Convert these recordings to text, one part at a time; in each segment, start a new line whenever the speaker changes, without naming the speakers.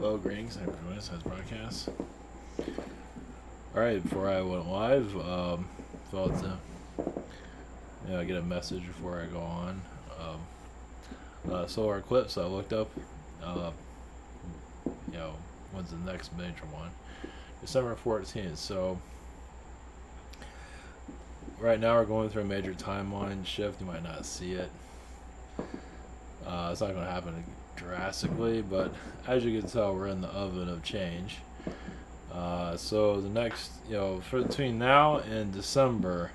Hello, greetings. I'm joining us as broadcast. Alright, before I went live, felt I get a message before I go on. Solar Eclipse, I looked up, uh, when's the next major one? December 14th. So, right now we're going through a major timeline shift. You might not see it. It's not going to happen drastically, but as you can tell, we're in the oven of change. So the next, for between now and December,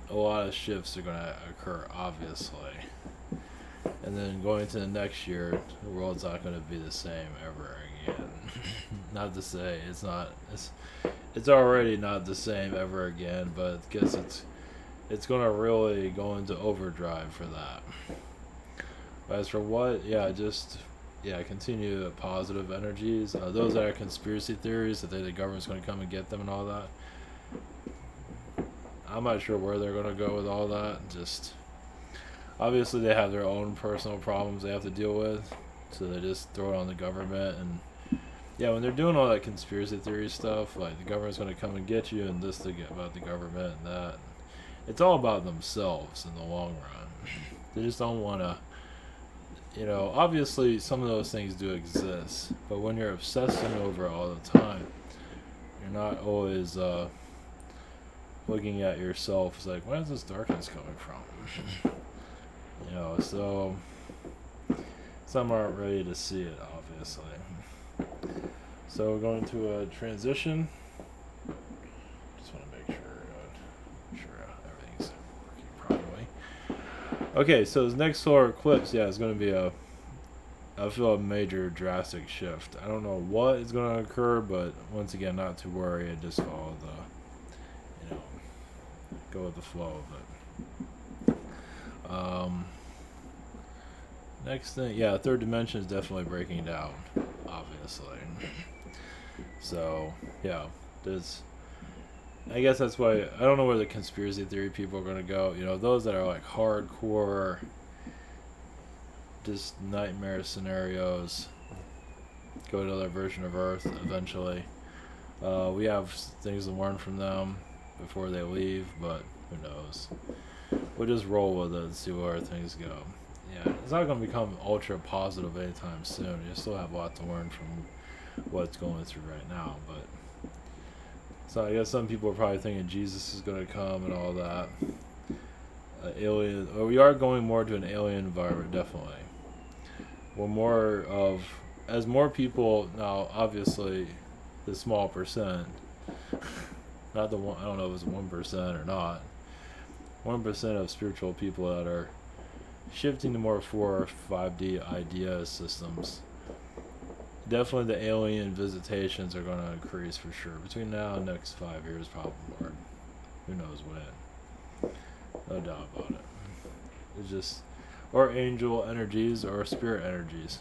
a lot of shifts are going to occur, obviously. And then going to the next year, the world's not going to be the same ever again. Not to say it's already not the same ever again, but I guess it's going to really go into overdrive for that. As for what, continue positive energies. Those that are conspiracy theories that the government's going to come and get them and all that. I'm not sure where they're going to go with all that. Just obviously they have their own personal problems they have to deal with, so they just throw it on the government. And when they're doing all that conspiracy theory stuff, like the government's going to come and get you, and this to get about the government and that. It's all about themselves in the long run. They just don't want to. Obviously some of those things do exist, but when you're obsessing over it all the time, you're not always looking at yourself as like, where's this darkness coming from? So some aren't ready to see it, obviously. So we're going to a transition. Just want to make sure everything's working properly. Okay, so this next solar eclipse, is going to be I feel a major drastic shift. I don't know what is going to occur, but once again, not to worry. I just follow go with the flow of it. Next thing, third dimension is definitely breaking down, obviously. So, I guess that's why I don't know where the conspiracy theory people are going to go. Those that are like hardcore, just nightmare scenarios, go to another version of Earth eventually. We have things to learn from them before they leave, but who knows? We'll just roll with it and see where things go. It's not going to become ultra positive anytime soon. You still have a lot to learn from what's going through right now, but so I guess some people are probably thinking Jesus is going to come and all that. We are going more to an alien environment, definitely. We're as more people now. Obviously, the small percent, not the one. I don't know if it's 1% or not. 1% of spiritual people that are shifting to more 4 or 5D idea systems. Definitely the alien visitations are going to increase for sure. Between now and next 5 years, probably more. Who knows when. No doubt about it. It's just, or angel energies or spirit energies.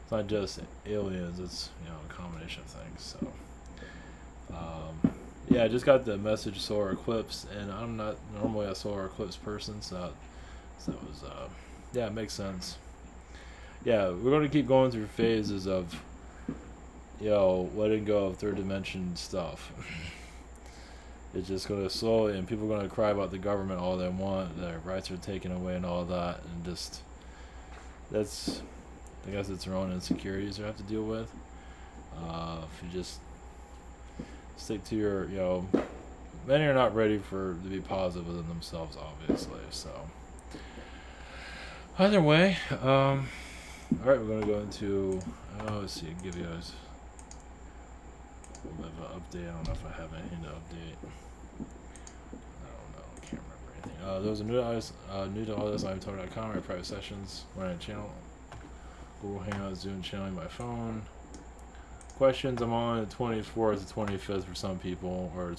It's not just aliens, it's, a combination of things. So, I just got the message solar eclipse, and I'm not normally a solar eclipse person, so that was, it makes sense. We're going to keep going through phases of, letting go of third dimension stuff. It's just going to slowly, and people are going to cry about the government all they want, their rights are taken away and all that, and just, I guess it's their own insecurities they have to deal with. If you just stick to your, many are not ready to be positive within themselves, obviously, so. Either way, alright, we're going to go into, let's see, give you guys a little bit of an update. I don't know if I have anything to update. I don't know, I can't remember anything. Those are new to all this, IamTony.com, my private sessions, running a channel, Google Hangout, Zoom channeling my phone. Questions, I'm on the 24th to 25th for some people, or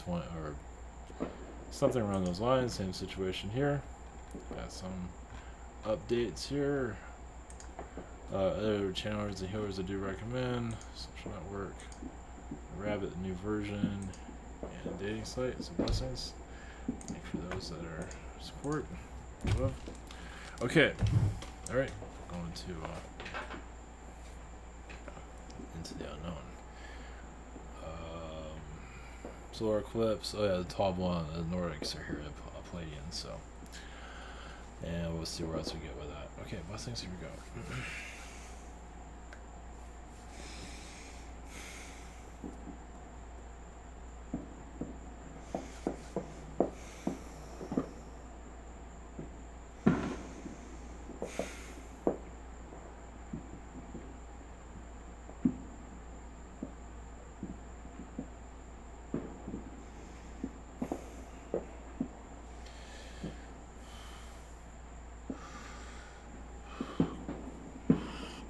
something around those lines, same situation here. Got some updates here. Other channelers and healers I do recommend. Social network, Rabbit, new version, and dating site. So blessings. Thank you for those that are support. Love. Okay. All right. Going to into the unknown. Solar eclipse. Oh yeah, the top one. The Nordics are here, the Palladians. So, and we'll see where else we get with that. Okay, blessings. Here we go.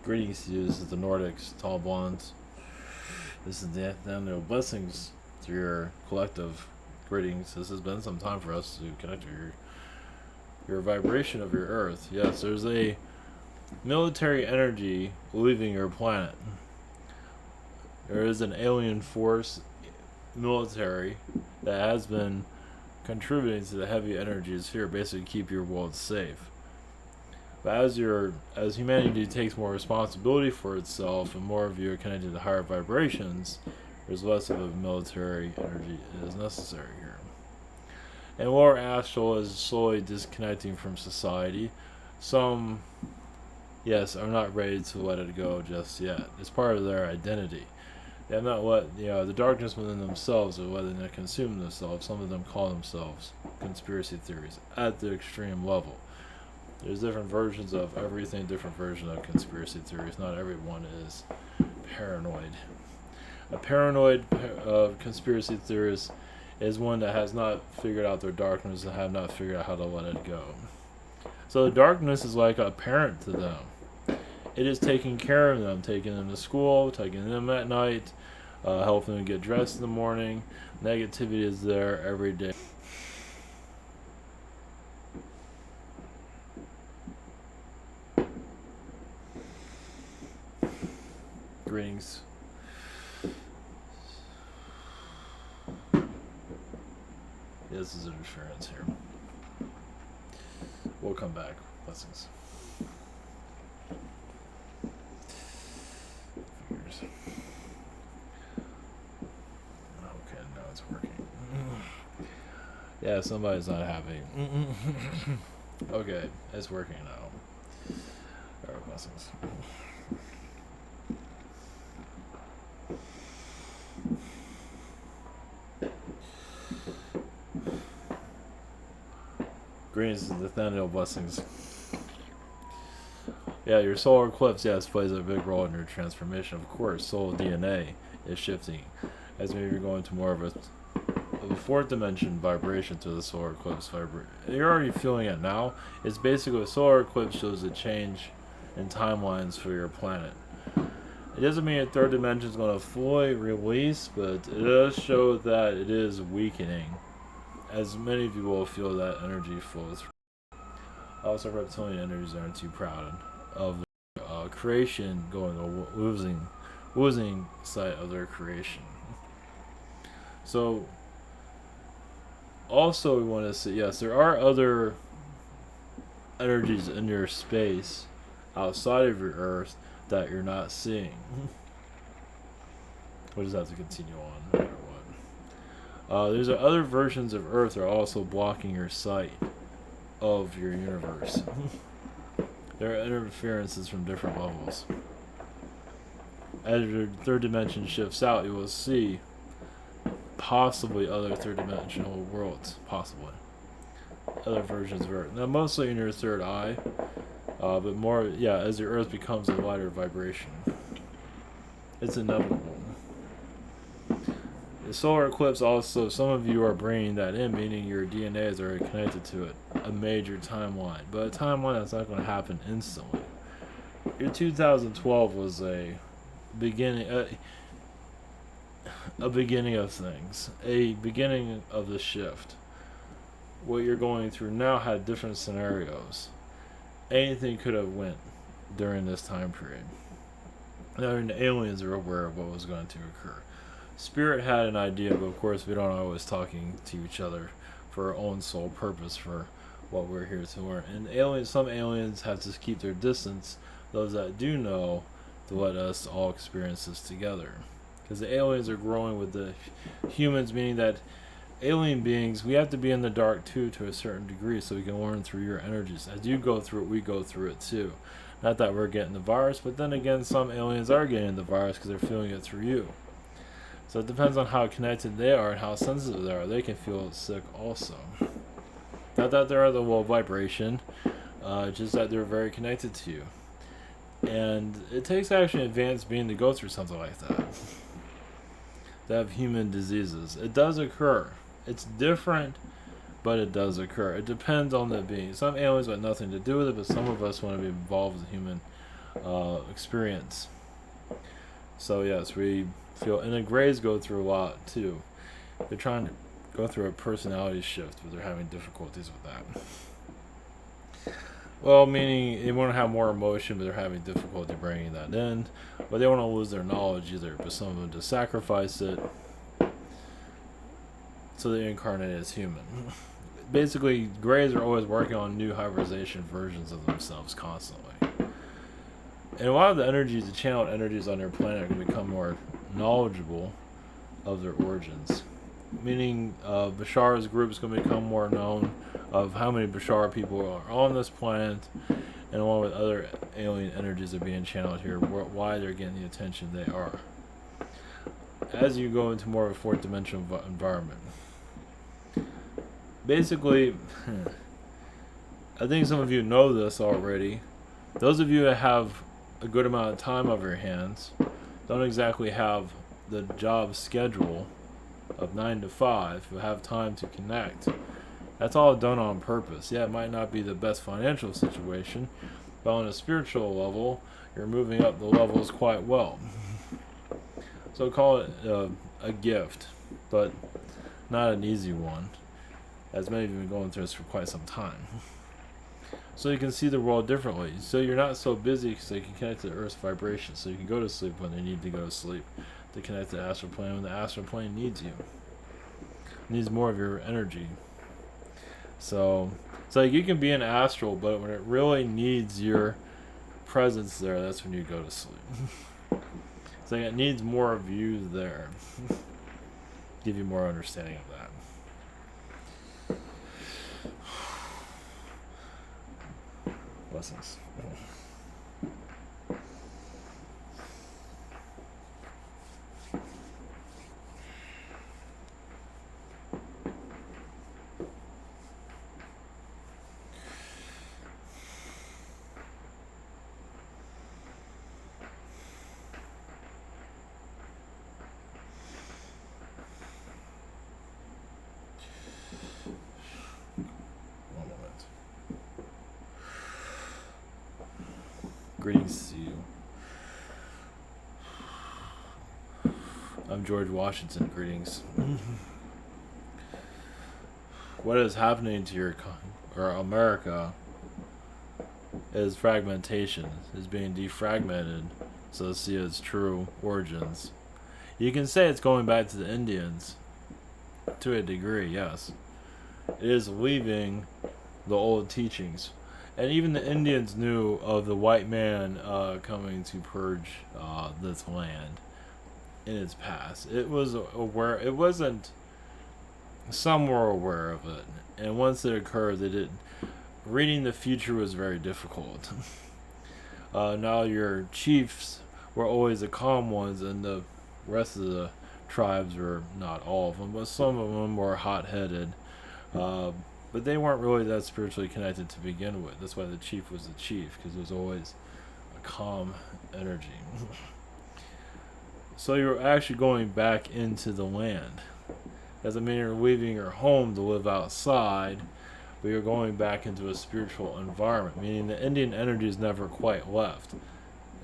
Greetings to you. This is the Nordics, tall blondes. This is the annual blessings to your collective greetings. This has been some time for us to connect to your vibration of your Earth. Yes, there's a military energy leaving your planet. There is an alien force, military, that has been contributing to the heavy energies here, basically keep your world safe. But as humanity takes more responsibility for itself and more of you are connected to higher vibrations, there's less of a military energy that is necessary here. And lower astral is slowly disconnecting from society. Some, yes, are not ready to let it go just yet. It's part of their identity. They have not let the darkness within themselves or letting it consume themselves. Some of them call themselves conspiracy theories at the extreme level. There's different versions of everything, different versions of conspiracy theories. Not everyone is paranoid. A paranoid conspiracy theorist is one that has not figured out their darkness and have not figured out how to let it go. So the darkness is like a parent to them. It is taking care of them, taking them to school, taking them at night, helping them get dressed in the morning. Negativity is there every day. Greetings. This is interference here. We'll come back. Blessings. Fingers. Okay, now it's working. Yeah, somebody's not happy. Okay, it's working now. Alright, blessings. Greetings, Nathaniel. Blessings. Yeah, your solar eclipse, yes, plays a big role in your transformation. Of course, soul DNA is shifting as maybe you're going to more of a fourth dimension vibration to the solar eclipse vibration. You're already feeling it now. It's basically a solar eclipse shows a change in timelines for your planet. It doesn't mean a third dimension is going to fully release, but it does show that it is weakening, as many of you will feel that energy flows. Also, reptilian energies aren't too proud of creation going losing sight of their creation. So, also we want to say, yes, there are other energies in your space outside of your Earth that you're not seeing. We'll just have to continue on no matter what. There's other versions of Earth that are also blocking your sight of your universe. There are interferences from different levels. As your third dimension shifts out, you will see possibly other third dimensional worlds, possibly other versions of Earth. Now, mostly in your third eye, but more, as your Earth becomes a lighter vibration. It's inevitable. The solar eclipse also, some of you are bringing that in, meaning your DNA is already connected to it, a major timeline. But a timeline that's not going to happen instantly. Your 2012 was a beginning of things, a beginning of the shift. What you're going through now had different scenarios. Anything could have went during this time period. Now, the aliens are aware of what was going to occur. Spirit had an idea, but of course we don't always talking to each other for our own sole purpose for what we're here to learn. And some aliens have to keep their distance. Those that do know to let us all experience this together. Because the aliens are growing with the humans, meaning that alien beings, we have to be in the dark too to a certain degree so we can learn through your energies. As you go through it, we go through it too. Not that we're getting the virus, but then again, some aliens are getting the virus because they're feeling it through you. So it depends on how connected they are and how sensitive they are. They can feel sick also. Not that they're at the low vibration, just that they're very connected to you. And it takes actually an advanced being to go through something like that. To have human diseases. It does occur. It's different, but it does occur. It depends on the being. Some aliens want nothing to do with it, but some of us want to be involved with the human experience. So yes, we feel, and the Greys go through a lot too. They're trying to go through a personality shift, but they're having difficulties with that. Well, meaning they want to have more emotion, but they're having difficulty bringing that in. But they don't want to lose their knowledge either, but some of them just sacrifice it. So they incarnate as human. Basically, Greys are always working on new hybridization versions of themselves constantly. And a lot of the energies, the channeled energies on their planet, are going to become more knowledgeable of their origins. Meaning Bashar's group is going to become more known of how many Bashar people are on this planet, and along with other alien energies that are being channeled here, why they're getting the attention they are. As you go into more of a fourth dimensional environment. Basically, I think some of you know this already. Those of you that have a good amount of time on your hands don't exactly have the job schedule of 9 to 5 who have time to connect. That's all done on purpose. Yeah, it might not be the best financial situation, but on a spiritual level, you're moving up the levels quite well. So call it a gift, but not an easy one, as many of you have been going through this for quite some time. So you can see the world differently. So you're not so busy because you can connect to the Earth's vibration. So you can go to sleep when they need to go to sleep, to connect to the astral plane when the astral plane needs you. It needs more of your energy. So you can be an astral, but when it really needs your presence there, that's when you go to sleep. So it needs more of you there. Give you more understanding of that. Blessings. Greetings to you. I'm George Washington. Greetings. What is happening to your America is fragmentation. Is being defragmented so to see its true origins. You can say it's going back to the Indians to a degree, yes. It is leaving the old teachings. And even the Indians knew of the white man coming to purge this land in its past. It was aware. It wasn't. Some were aware of it, and once it occurred, they didn't. Reading the future was very difficult. Now your chiefs were always the calm ones, and the rest of the tribes were not all of them, but some of them were hot-headed. But they weren't really that spiritually connected to begin with. That's why the chief was the chief, because it was always a calm energy. So you're actually going back into the land. Doesn't mean you're leaving your home to live outside, but you're going back into a spiritual environment, meaning the Indian energy is never quite left.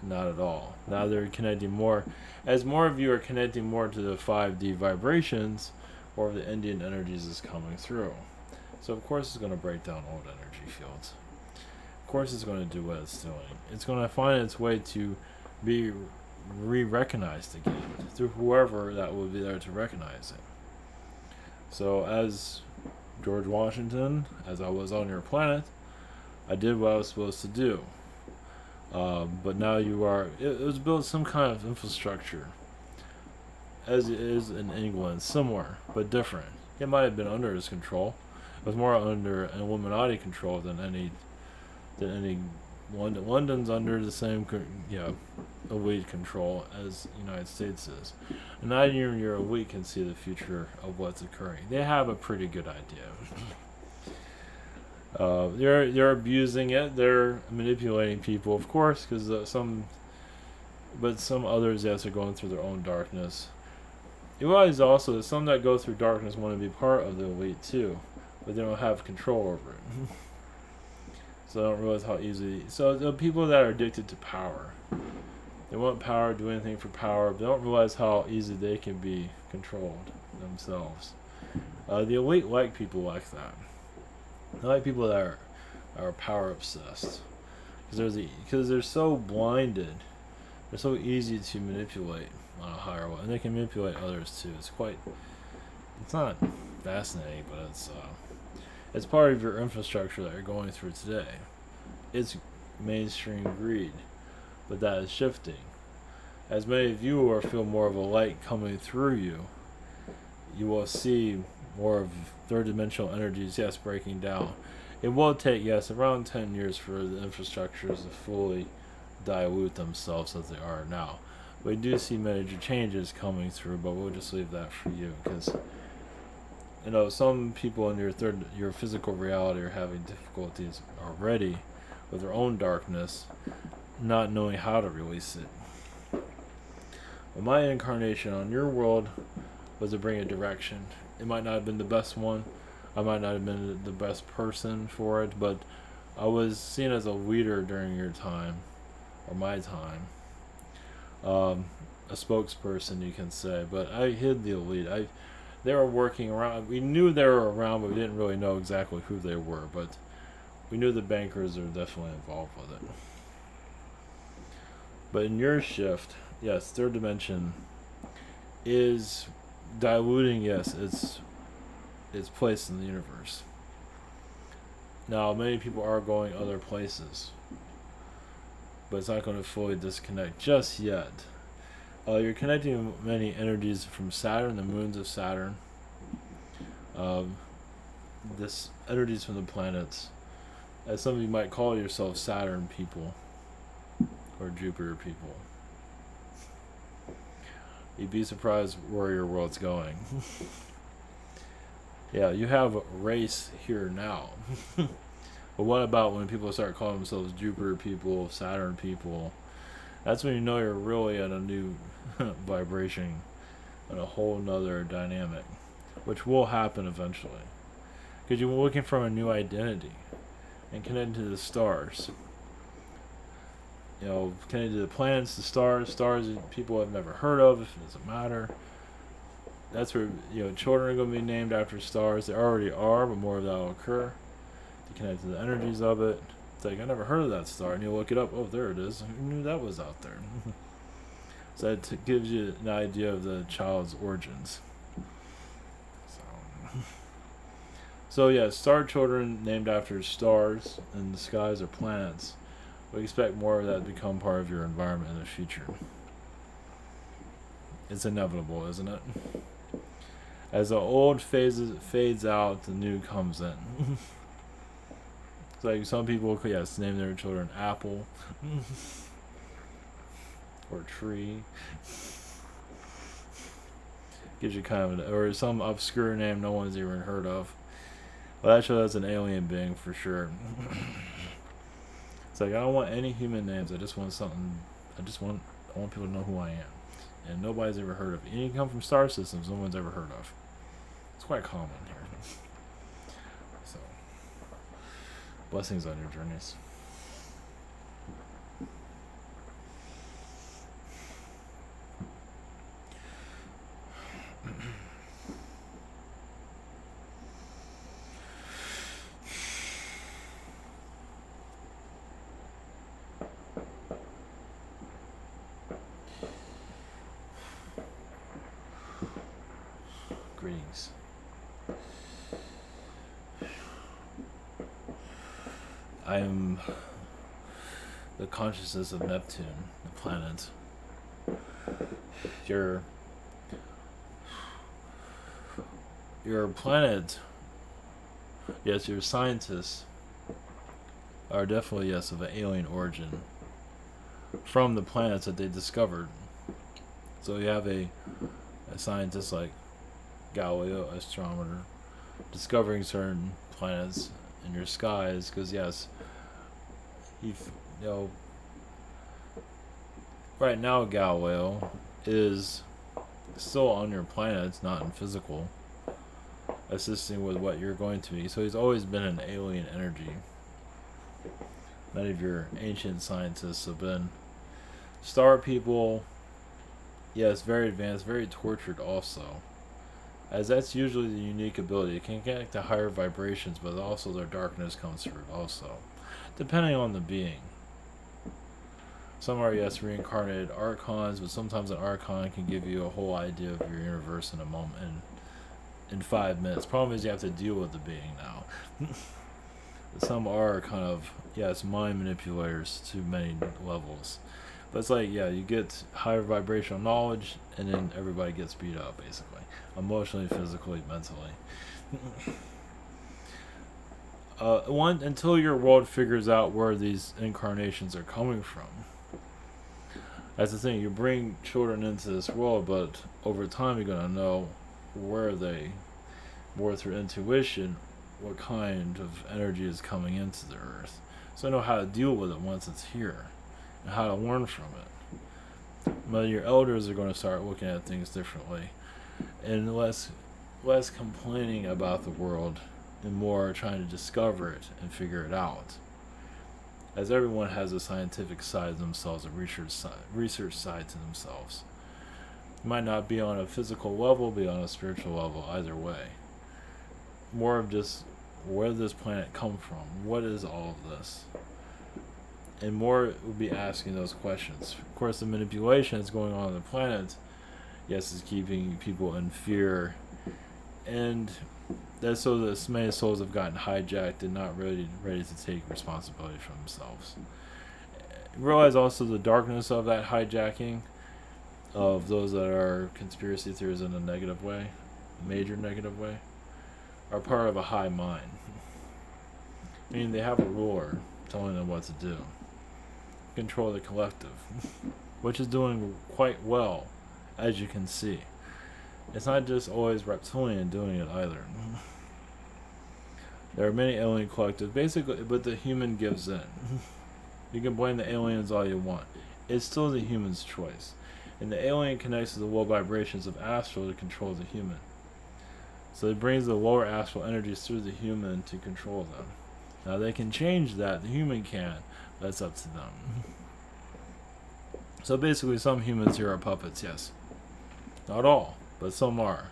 Not at all. Now they're connecting more. As more of you are connecting more to the 5D vibrations, more of the Indian energies is coming through. So of course it's going to break down old energy fields. Of course it's going to do what it's doing. It's going to find its way to be re-recognized again through whoever that will be there to recognize it. So as George Washington, as I was on your planet, I did what I was supposed to do. But now you are. It was built some kind of infrastructure, as it is in England, similar but different. It might have been under his control. It was more under Illuminati control than any London's under the same elite control as United States is. And not even your elite can see the future of what's occurring. They have a pretty good idea. They're abusing it. They're manipulating people, of course, because some others, yes, are going through their own darkness. You realize also that some that go through darkness want to be part of the elite too, but they don't have control over it. So I don't realize how easy. So the people that are addicted to power, they want power, do anything for power, but they don't realize how easy they can be controlled themselves. The elite like people like that. They like people that are power obsessed, because they're so blinded. They're so easy to manipulate on a higher level, and they can manipulate others too. It's not fascinating, but it's part of your infrastructure that you're going through today. It's mainstream greed, but that is shifting. As many of you feel more of a light coming through you, you will see more of third dimensional energies, yes, breaking down. It will take, yes, around 10 years for the infrastructures to fully dilute themselves as they are now. We do see major changes coming through, but we'll just leave that for you, because some people in your physical reality are having difficulties already with their own darkness, not knowing how to release it. Well, my incarnation on your world was to bring a direction. It might not have been the best one. I might not have been the best person for it, but I was seen as a leader during your time, or my time. A spokesperson, you can say, but I hid the elite. They were working around. We knew they were around, but we didn't really know exactly who they were. But we knew the bankers are definitely involved with it. But in your shift, yes, third dimension is diluting, yes, its place in the universe. Now, many people are going other places, but it's not going to fully disconnect just yet. You're connecting many energies from Saturn, the moons of Saturn. This energies from the planets. As some of you might call yourself Saturn people or Jupiter people. You'd be surprised where your world's going. Yeah, you have a race here now. But what about when people start calling themselves Jupiter people, Saturn people? That's when you know you're really at a new vibration and a whole nother dynamic, which will happen eventually. Because you're looking for a new identity and connecting to the stars. Connected to the planets, the stars that people have never heard of, if it doesn't matter. That's where, children are going to be named after stars. They already are, but more of that will occur. To connect to the energies of it. It's like, I never heard of that star. And you look it up, oh, there it is. Who knew that was out there? So it gives you an idea of the child's origins. So yeah, star children named after stars in the skies or planets. We expect more of that to become part of your environment in the future. It's inevitable, isn't it? As the old fades out, the new comes in. It's like some people, yes, name their children Apple or Tree. Gives you kind of or some obscure name no one's even heard of. Well, that shows an alien being for sure. It's like, I don't want any human names. I just want something. I want people to know who I am. And nobody's ever heard of it. And you come from star systems no one's ever heard of. It's quite common here. So, blessings on your journeys. Greetings. I am the consciousness of Neptune, the planet. Your planet, yes, your scientists are definitely, yes, of an alien origin from the planets that they discovered. So you have a scientist like Galileo, astronomer, discovering certain planets in your skies, because yes, he, you know, right now Galileo is still on your planets, not in physical, assisting with what you're going to be. So he's always been an alien energy. Many of your ancient scientists have been star people. Yes, very advanced, very tortured also. As that's usually the unique ability. It can connect to higher vibrations, but also their darkness comes through it also. Depending on the being. Some are, yes, reincarnated archons, but sometimes an archon can give you a whole idea of your universe in a moment, in 5 minutes. Problem is you have to deal with the being now. Some are kind of, yes, mind manipulators to many levels. But it's like, yeah, you get higher vibrational knowledge, and then everybody gets beat up, basically. Emotionally, physically, mentally. Until your world figures out where these incarnations are coming from. That's the thing, you bring children into this world, but over time you're going to know where they, more through intuition, what kind of energy is coming into the earth. So know how to deal with it once it's here, and how to learn from it. But your elders are going to start looking at things differently, and less complaining about the world, and more trying to discover it and figure it out. As everyone has a scientific side of themselves, a research side to themselves. It might not be on a physical level, be on a spiritual level, either way. More of just, where did this planet come from? What is all of this? And more would be asking those questions. Of course, the manipulation that's going on the planet, yes, is keeping people in fear. And that's so that many souls have gotten hijacked and not ready to take responsibility for themselves. Realize also the darkness of that hijacking, of those that are conspiracy theories in a negative way, major negative way, are part of a high mind. Meaning they have a ruler telling them what to do. Control the collective, which is doing quite well, as you can see. It's not just always reptilian doing it either. There are many alien collectives, basically, but the human gives in. You can blame the aliens all you want. It's still the human's choice. And the alien connects to the low vibrations of astral to control the human. So it brings the lower astral energies through the human to control them. Now they can change that, the human can, but that's up to them. So basically some humans here are puppets, yes. Not all, but some are.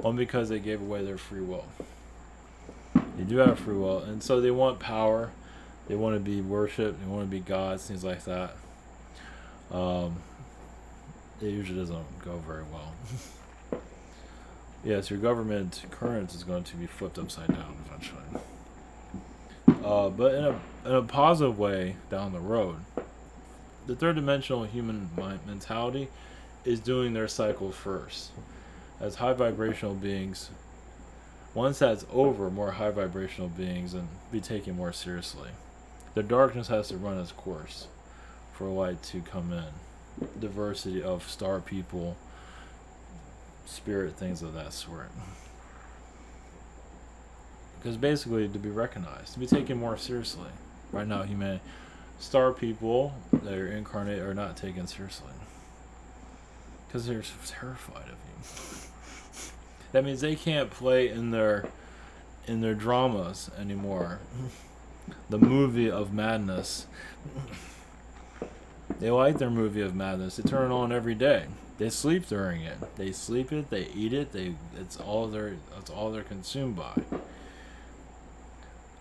Only because they gave away their free will. They do have free will, and so they want power, they want to be worshipped, they want to be gods, things like that. It usually doesn't go very well. Yes, your government current is going to be flipped upside down eventually. But in a positive way down the road, the third dimensional human mentality is doing their cycle first. As high vibrational beings, once that's over, more high vibrational beings and be taken more seriously. The darkness has to run its course for light to come in. Diversity of star people, spirit, things of that sort. Because basically, to be recognized, to be taken more seriously. Right now, humanity, star people that are incarnate are not taken seriously. Because they're so terrified of you. That means they can't play in their dramas anymore. The movie of madness. They like their movie of madness. They turn it on every day. They sleep during it. They sleep it. They eat it. It's all they're consumed by.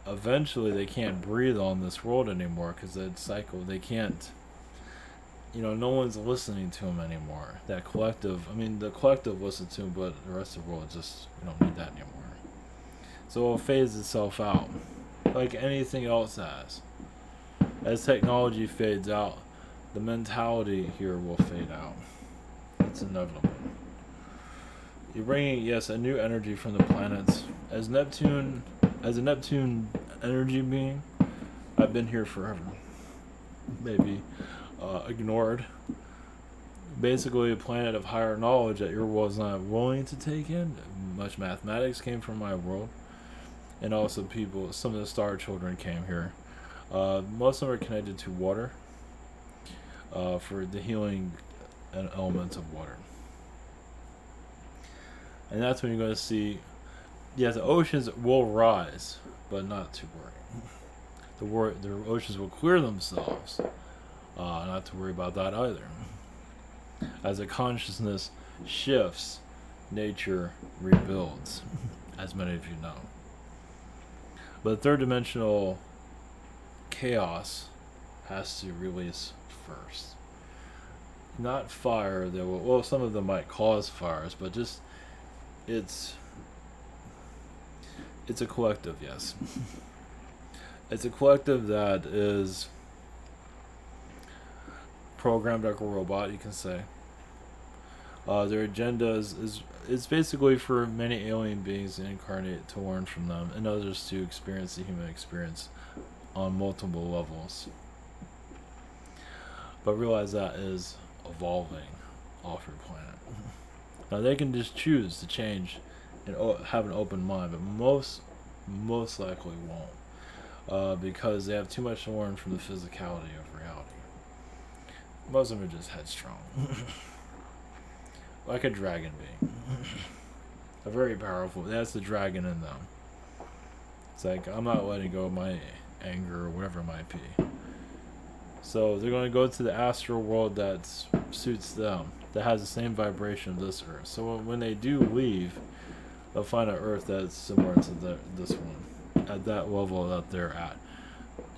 Eventually, they can't breathe on this world anymore because that cycle. They can't. No one's listening to them anymore. That collective. The collective listens to them, but the rest of the world just, we don't need that anymore. So it'll phase itself out, like anything else has. As technology fades out, the mentality here will fade out. It's inevitable. You're bringing, yes, a new energy from the planets. As a Neptune energy being, I've been here forever. Maybe ignored. Basically, a planet of higher knowledge that your world's not willing to take in. Much mathematics came from my world, and also people. Some of the star children came here. Most of them are connected to water for the healing and elements of water. And that's when you're going to see, yeah, the oceans will rise, but not to worry. The oceans will clear themselves. Not to worry about that either. As the consciousness shifts, nature rebuilds, as many of you know. But third dimensional chaos has to release first. Not fire, well, some of them might cause fires, but just it's a collective, yes. It's a collective that is programmed like a robot, you can say. Their agenda is basically for many alien beings to incarnate to learn from them, and others to experience the human experience on multiple levels. But realize that is evolving off your planet. Now they can just choose to change and have an open mind, but most likely won't, because they have too much to learn from the physicality of reality. Most of them are just headstrong, like a dragon being, a very powerful. That's the dragon in them. It's like, I'm not letting go of my anger or whatever it might be. So they're going to go to the astral world that suits them, that has the same vibration of this earth. So when they do leave, they'll find an earth that's similar to this one, at that level that they're at.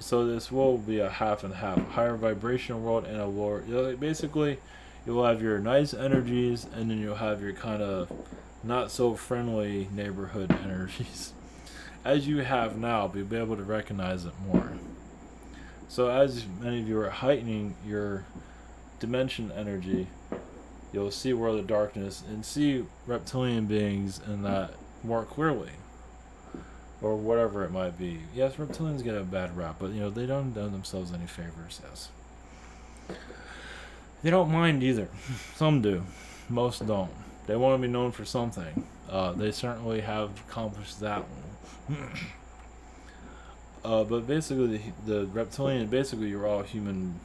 So this will be a half and half, a higher vibrational world and a lower. Basically, you'll have your nice energies, and then you'll have your kind of not so friendly neighborhood energies. As you have now, but you'll be able to recognize it more. So as many of you are heightening your dimension energy, you'll see World of Darkness and see reptilian beings in that more clearly. Or whatever it might be. Yes, reptilians get a bad rap, but they don't do themselves any favors, yes. They don't mind either. Some do. Most don't. They want to be known for something. They certainly have accomplished that one. But basically, the reptilian, basically you're all human,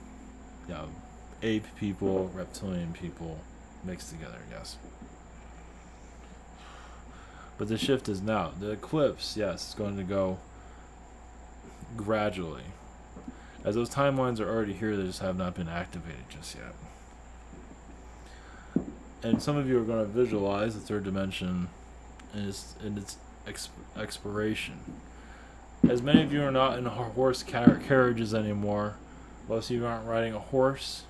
ape people, reptilian people mixed together, yes. But the shift is now. The eclipse, yes, is going to go gradually. As those timelines are already here, they just have not been activated just yet. And some of you are going to visualize the third dimension in its expiration. As many of you are not in horse carriages anymore, most of you aren't riding a horse,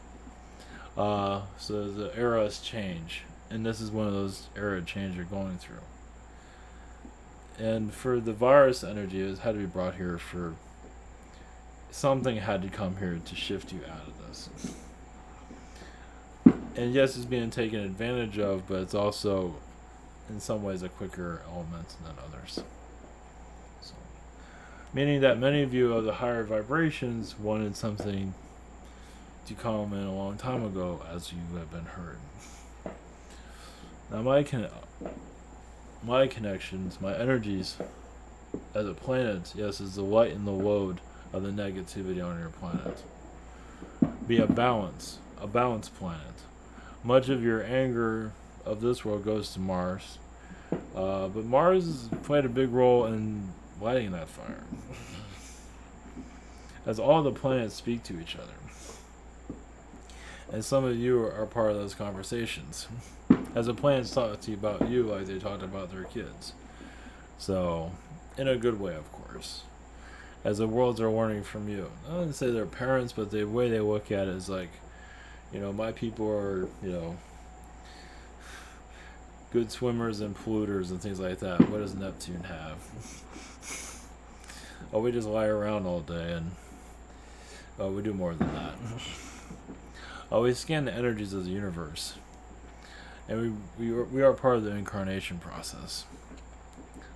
so the eras change. And this is one of those era changes you're going through. And for the virus energy, it had to be brought here for something had to come here to shift you out of this. And yes, it's being taken advantage of, but it's also in some ways a quicker element than others. So, meaning that many of you of the higher vibrations wanted something to come in a long time ago, as you have been heard. Now my connections, my energies as a planet, yes, is the light and the load of the negativity on your planet. Be a balanced planet. Much of your anger of this world goes to Mars, but Mars has played a big role in lighting that fire. As all the planets speak to each other. And some of you are part of those conversations. As the planets talk to you about you like they talked about their kids. So, in a good way, of course. As the worlds are learning from you. I wouldn't say their parents, but the way they look at it is like, my people are, good swimmers and polluters and things like that. What does Neptune have? Oh, we just lie around all day and We do more than that. We scan the energies of the universe, and we are part of the incarnation process.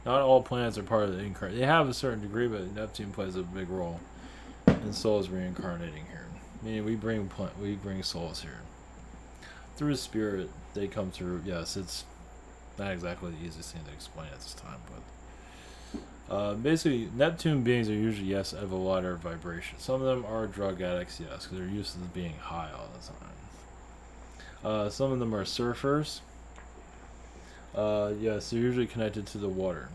Not all planets are part of the incarnation. They have a certain degree, but Neptune plays a big role in souls reincarnating here. Meaning we bring souls here through spirit. They come through. Yes, it's not exactly the easiest thing to explain at this time, but basically, Neptune beings are usually, yes, of a lighter vibration. Some of them are drug addicts, yes, because they're used to being high all the time. Some of them are surfers. Yes, they're usually connected to the water.